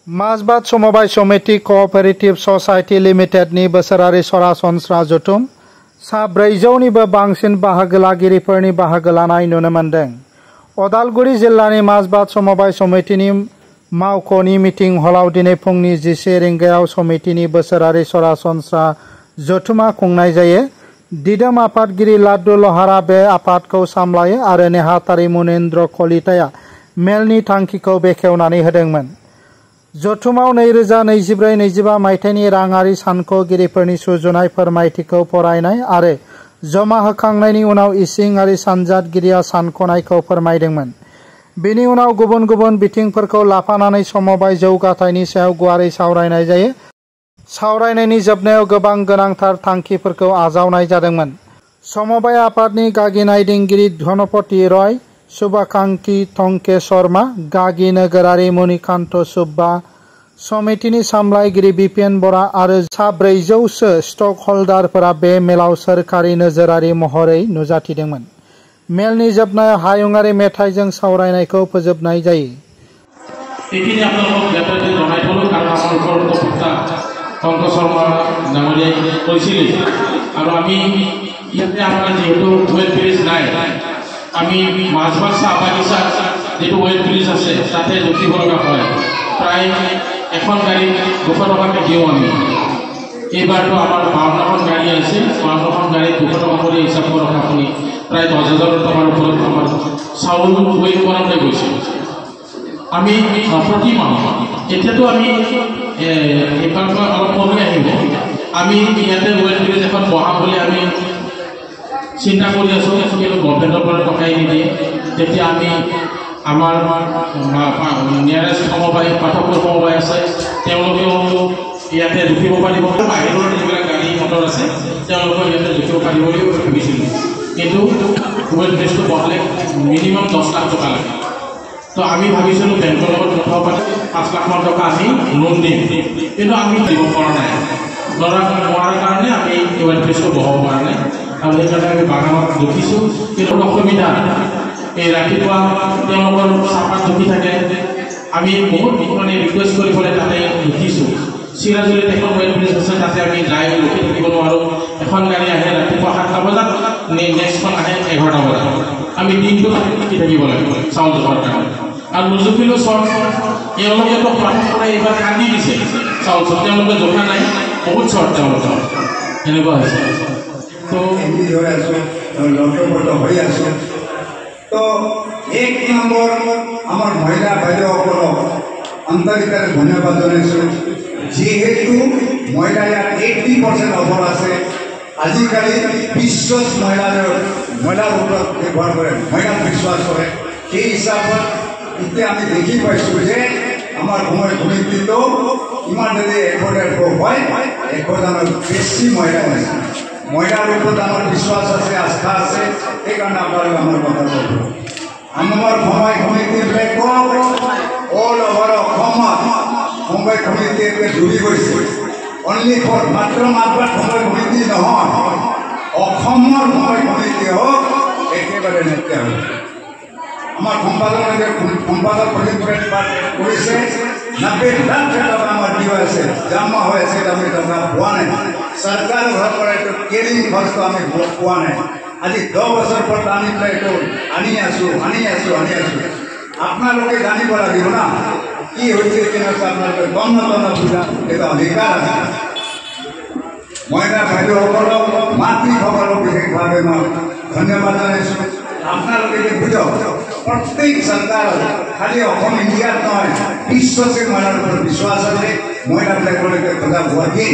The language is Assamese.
Masbat Somobai Someti Cooperative Society Limited ni बोसोरारि सरासनस्रा जथुम सा 400 निबो बांसिन बाहागोलागिरिफोरनि बाहागो लानाय नुनो मोनदों। उदालगुरि जिल्लानि माजबात समबाय समितिनि मावख'नि मिटिं हलाव दिनै फुंनि 11 रिंगायाव समितिनि बोसोरारि सरासनस्रा जथुमा खुंनाय जायो। दिदोम आफादगिरि लाड्डु लहारा बे आफादखौ सामलायो आरो नेहाथारि मुनेन्द्र कलिताया मेलनि थांखिखौ बेखेवनानै होदोंमोन। जथुमाव 2024-25 मायथाइनि राङारि सानख'गिरिफोरनि सुजुनाय फोरमायथिखौ फरायनाय आरो जमा होखांनायनि उनाव इसिङारि सानजादगिरिया सानख'नायखौ फोरमायदोंमोन। बेनि उनाव गुबुन गुबुन बिथिंफोरखौ लाफानानै समबाय जौगाथायनि सायाव गुवारै सावरायनाय जायो। सावरायनायनि जोबनायाव गोबां गोनांथार थांखिफोरखौ आजावनाय जादोंमोन। समबाय आफादनि गागि नायदिंगिरि धनपति रय, शुभाकांक्षी थंके शर्मा, गागि नोगोरारि मणिकान्त सुब्बा, समितिनि सामलायगिरि बिपिन बरा आरो सा 400 सो स्टक हल्डारफोरा बे मेलाव सोरखारि नोजोरारि महरै नुजाथिदोंमोन। मेलनि जोबनायाव हायुङारि मेथाइजों सावरायनायखौ फोजोबनाय जायो। আমি মাছবাস বাগিচা যেটো ওয়েট ব্রিজ আছে তাতে জুখিব লগা হয় প্রায় এখন গাড়ী 200 টকাকে দিওঁ আমি। এইবাৰটো আমাৰ 52খন গাড়ী আছে, 52খন গাড়ী 200 টকা কৰি হিচাপ কৰক আপুনি, প্ৰায় 10,000 টকাৰ ওপৰত আমাৰ চাউল ওয়েট কৰাতে গৈছে। আমি প্ৰতি মাহ এতিয়াতো আমি এইবাৰ অলপ কমি আহিব। আমি ইয়াতে ওয়েট ব্ৰিজ এখন বহাম বুলি আমি চিন্তা কৰি আছো, কিন্তু গভৰ্ণমেণ্টৰ পৰা টকাই নিদিয়ে। তেতিয়া আমি আমাৰ নিয়াৰেষ্ট সমবায় পাঠকৰ সমবায় আছে, তেওঁলোকেও ইয়াতে জুখিব পাৰিব। বাহিৰৰ যিবিলাক গাড়ী মটৰ আছে তেওঁলোকেও ইয়াতে জুখিব পাৰিব বুলি ভাবিছিলোঁ, কিন্তু ওয়েট ব্ৰিজটো বহালে মিনিমাম 10 লাখ টকা লাগে। তো আমি ভাবিছিলোঁ বেংকৰ লগত কথা পাতি 5 লাখ মান টকা আমি লোন দিম, কিন্তু আমি দিব পৰা নাই। নোৱাৰাৰ কাৰণে আমি ওয়েট ব্ৰিজটো বহাব পৰা নাই। আৰু সেইকাৰণে আমি বাগানত জুখিছোঁ, কিন্তু অসুবিধা এই ৰাতিপুৱা তেওঁলোকৰ চাহপাত জুখি থাকে। আমি বহুত মানে ৰিকুৱেষ্ট কৰি পেলাই তাতে জুখিছোঁ। চিৰাজুলিত এখন ওয়েট ব্ৰিজ আছে, তাতে আমি যাই জুখি থাকিব নোৱাৰোঁ। এখন গাড়ী আহে ৰাতিপুৱা 7টা বজাত, নেক্সটখন আহে 11টা বজাত। আমি দিনটো জুখি থাকিব লাগিব চাউল জোখাৰ কাৰণে। আৰু নুজুখিলেও চৰ্ট এওঁলোকেতো প্ৰথম পৰা এইবাৰ কান্দি দিছে চাউল চৰ্ট, তেওঁলোকে জোখা নাই, বহুত চৰ্ট তেওঁলোকৰ, এনেকুৱা হৈছে। तो तो एक नम्बर आमार महिला बाइदेव आंतरिकारे धन्यवाद जानाइছো, जेहेतु महिला 80% अफल आछे। आजिकाली विश्वास महिलार ऊपर निर्भर करे, महिला विश्वास करे। সেই হিসাবে এতিয়া আমি দেখি পাইছো যে আমার সময় ভূমিকৃত ইমান যদি এফোর্ডেড হয়, এফোর্ডানোর বেশি মহিলা আছে। মহিলার উপর আমার বিশ্বাস আছে, আস্থা আছে, এই কারণে আপনার আমার কথা বলব। আমার সময় সমিতি অল ওভার অসমত সময় সমিতি জুড়ি গৈছে। অনলি ফর মাত্ৰ সময় সমিতি নহয়, অসমৰ সময় সমিতি হোক একেবাৰে নাইকিয়া হৈছে। আমাৰ সম্পাদক কৰেছে 90 লাখ টাকা আমাৰ ডিও আছে, জমা হয়েছে, আমি টাকা পোৱা নাই। সৰকাৰ ঘৰ কৰে একটু কেৰিং খৰচ আমি পোৱা নাই। আজি 10 বছর পর আমি একটু আনি আছো। আপনাদের জানিব লাগিব না কি হয়েছে কিনা, আপনাদের গণ্য বুঝা এটা অধিকার আছে। মহিলা বাইদেউসকলক মাতৃসকলক বিশেষভাৱে মই ধন্যবাদ জানাইছো। আপনাদেৰ বুঝক প্ৰত্যেক সৰকাৰ খালি অসম ইন্ডিয়াত নয়, বিশ্বতে মহিলাৰ উপৰ বিশ্বাস আছে। মহিলাবিলাকৰ কথা বুঝি